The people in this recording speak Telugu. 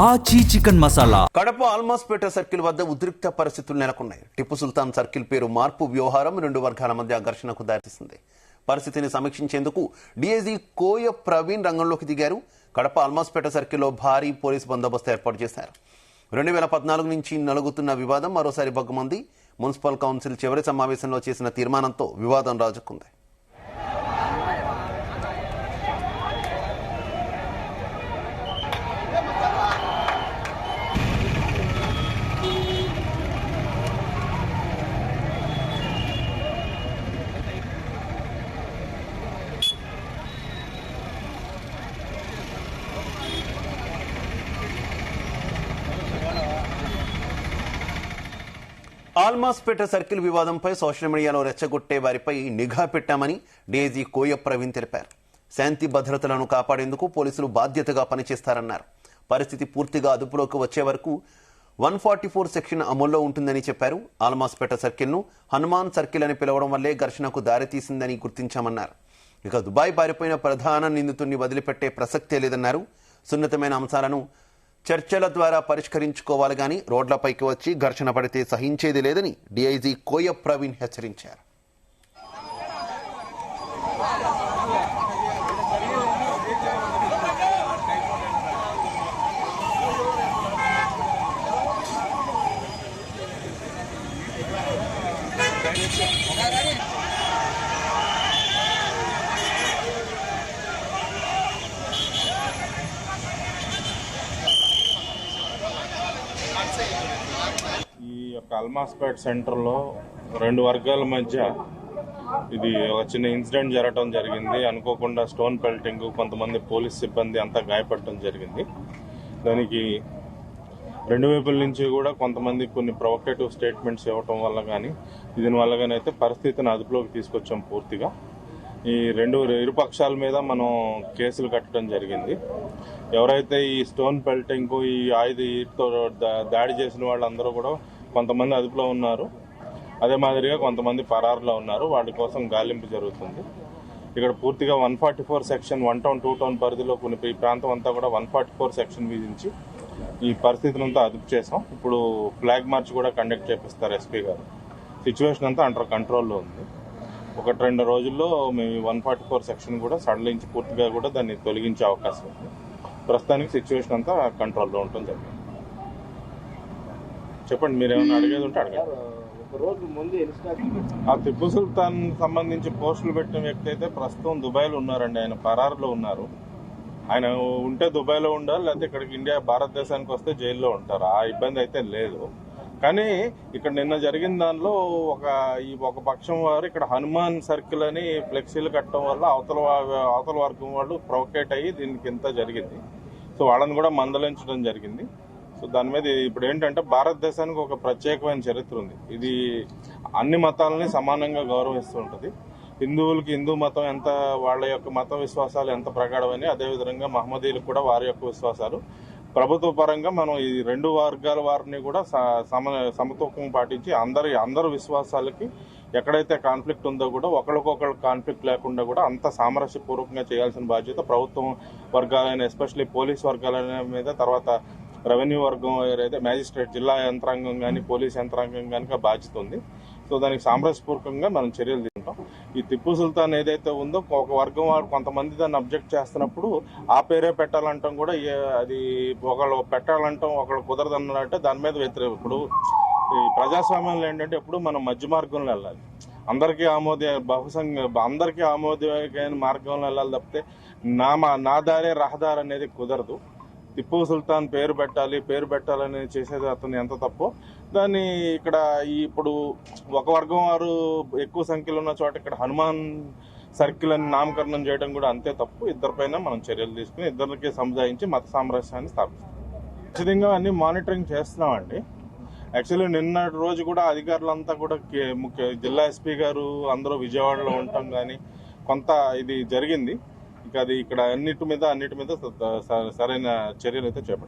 ఆచి చికెన్ మసాలా. కడప ఆల్మాస్పేట సర్కిల్ వద్ద ఉద్రిక్త పరిస్థితులు నెలకొన్నాయి. టిప్పు సుల్తాన్ సర్కిల్ పేరు మార్పు వ్యవహారం రెండు వర్గాల మధ్య ఘర్షణకు దారితీసింది. పరిస్థితిని సమీక్షించేందుకు డీఐజీ కోయ ప్రవీణ్ రంగంలోకి దిగారు. కడప ఆల్మాస్పేట సర్కిల్లో భారీ పోలీసు బందోబస్తు ఏర్పాటు చేశారు. 2014 నుంచి నలుగుతున్న వివాదం మరోసారి బగ్గుమంది. మున్సిపల్ కౌన్సిల్ చివరి సమావేశంలో చేసిన తీర్మానంతో వివాదం రాజుకుంది. ఆల్మాస్పేట సర్కిల్ వివాదంపై సోషల్ మీడియాలో రెచ్చగొట్టే వారిపై నిఘా పెట్టామని డీఐజీ కోయ ప్రవీణ్ తెలిపారు. శాంతి భద్రతలను కాపాడేందుకు పోలీసులు బాధ్యతగా పనిచేస్తారన్నారు. పరిస్థితి పూర్తిగా అదుపులోకి వచ్చే వరకు 144 సెక్షన్ అమల్లో ఉంటుందని చెప్పారు. ఆల్మాస్పేట సర్కిల్ను హనుమాన్ సర్కిల్ అని పిలవడం వల్లే ఘర్షణకు దారితీసిందని గుర్తించామన్నారు. ఇక దుబాయ్ పారిపోయిన ప్రధాన నిందితుడిని వదిలిపెట్టే ప్రసక్తే లేదన్నారు. సున్నితమైన అంశాలను చర్చల ద్వారా పరిష్కరించుకోవాలి గాని రోడ్లపైకి వచ్చి ఘర్షణ పడితే సహించేది లేదని డీఐజీ కోయ ప్రవీణ్ హెచ్చరించారు. ఈ యొక్క ఆల్మాస్పేట్ సెంటర్లో రెండు వర్గాల మధ్య ఇది ఒక చిన్న ఇన్సిడెంట్ జరగడం జరిగింది. అనుకోకుండా స్టోన్ పెల్టింగ్, కొంతమంది పోలీస్ సిబ్బంది అంతా గాయపడటం జరిగింది. దానికి రెండు వైపుల నుంచి కూడా కొంతమంది కొన్ని ప్రొవోకేటివ్ స్టేట్మెంట్స్ ఇవ్వటం వల్ల కానీ దీనివల్ల కానీ అయితే పరిస్థితిని అదుపులోకి తీసుకొచ్చాం. పూర్తిగా ఈ ఇరుపక్షాల మీద మనం కేసులు కట్టడం జరిగింది. ఎవరైతే ఈ స్టోన్ పెల్టింగ్, ఈ ఆయుధతో దాడి చేసిన వాళ్ళందరూ కూడా కొంతమంది అదుపులో ఉన్నారు. అదే మాదిరిగా కొంతమంది పరారులో ఉన్నారు. వాటి కోసం గాలింపు జరుగుతుంది. ఇక్కడ పూర్తిగా 144 సెక్షన్ 1 టౌన్ 2 టౌన్ పరిధిలో కొన్ని ఈ ప్రాంతం అంతా కూడా 144 సెక్షన్ విధించి ఈ పరిస్థితులంతా అదుపు చేసాం. ఇప్పుడు ఫ్లాగ్ మార్చ్ కూడా కండక్ట్ చేపిస్తారు ఎస్పీ గారు. సిచ్యువేషన్ అంతా అండర్ కంట్రోల్లో ఉంది. 1-2 రోజుల్లో మేము 144 సెక్షన్ కూడా సడలించి పూర్తిగా కూడా దాన్ని తొలగించే అవకాశం ఉంది. ప్రస్తుతానికి సిచ్యువేషన్ అంతా కంట్రోల్లో ఉంటుంది. జరిగింది. చెప్పండి, మీరు ఏమైనా అడిగేది ఉంటే అడగండి. ఆ టిప్పు సుల్తాన్ సంబంధించి పోస్టులు పెట్టిన వ్యక్తి అయితే ప్రస్తుతం దుబాయ్లో ఉన్నారండి. ఆయన పరారులో ఉన్నారు. ఆయన ఉంటే దుబాయ్లో ఉండాలి, లేకపోతే ఇక్కడికి భారతదేశానికి వస్తే జైల్లో ఉంటారు. ఆ ఇబ్బంది అయితే లేదు. కానీ ఇక్కడ నిన్న జరిగిన దానిలో ఒక పక్షం వారు ఇక్కడ హనుమాన్ సర్కిల్ అని ఫ్లెక్సీలు కట్టడం వల్ల అవతల వర్గం వాళ్ళు ప్రొవోకేట్ అయ్యి దీనికి ఇంత జరిగింది. సో వాళ్ళని కూడా మందలించడం జరిగింది. సో దాని మీద ఇప్పుడు ఏంటంటే భారతదేశానికి ఒక ప్రత్యేకమైన చరిత్ర ఉంది. ఇది అన్ని మతాలని సమానంగా గౌరవిస్తూ ఉంటుంది. హిందువులకి హిందూ మతం ఎంత, వాళ్ళ యొక్క మత విశ్వాసాలు ఎంత ప్రగాఢమని, అదేవిధంగా మహమ్మదీలకు కూడా వారి యొక్క విశ్వాసాలు. ప్రభుత్వ పరంగా మనం ఈ రెండు వర్గాల వారిని కూడా సమతూకం పాటించి అందరు విశ్వాసాలకి ఎక్కడైతే కాన్ఫ్లిక్ట్ ఉందో కూడా ఒకరికొకరు కాన్ఫ్లిక్ట్ లేకుండా కూడా అంత సామరస్యపూర్వకంగా చేయాల్సిన బాధ్యత ప్రభుత్వం వర్గాలైన, ఎస్పెషల్లీ పోలీస్ వర్గాలైన మీద, తర్వాత రెవెన్యూ వర్గం ఏదైతే మ్యాజిస్ట్రేట్, జిల్లా యంత్రాంగం కానీ పోలీస్ యంత్రాంగం కానీ బాధ్యత ఉంది. సో దానికి సామరస్యపూర్వకంగా మనం చర్యలు తీసుకుంటాం. ఈ టిప్పు సుల్తాన్ ఏదైతే ఉందో ఒక వర్గం వారు కొంతమంది దాన్ని అబ్జెక్ట్ చేస్తున్నప్పుడు ఆ పేరే పెట్టాలంటాం కూడా, అది ఒకళ్ళు పెట్టాలంటాం ఒకళ్ళు కుదరదన్నట్టే దాని మీద వ్యతిరేకం. ఇప్పుడు ఈ ప్రజాస్వామ్యంలో ఏంటంటే ఎప్పుడు మనం మధ్య మార్గంలో వెళ్ళాలి. అందరికీ ఆమోదమైన మార్గంలో వెళ్ళాలి తప్పితే నా దారే రహదారి అనేది కుదరదు. టిప్పు సుల్తాన్ పేరు పెట్టాలని చేసేది అతను ఎంత తప్పో దాన్ని ఇక్కడ ఇప్పుడు ఒక వర్గం వారు ఎక్కువ సంఖ్యలో ఉన్న చోట ఇక్కడ హనుమాన్ సర్కిల్ అని నామకరణం చేయడం కూడా అంతే తప్పు. ఇద్దరిపైన మనం చర్యలు తీసుకుని ఇద్దరికి సముదాయించి మత సామరస్యాన్ని స్థాపిస్తాం. ఖచ్చితంగా అన్ని మానిటరింగ్ చేస్తున్నామండి. యాక్చువల్లీ నిన్నటి రోజు కూడా అధికారులంతా కూడా ముఖ్య జిల్లా ఎస్పీ గారు అందరూ విజయవాడలో ఉండటం కానీ కొంత ఇది జరిగింది. ఇక అది ఇక్కడ అన్నిటి మీద సరైన చర్యలు అయితే చేపట్టారు.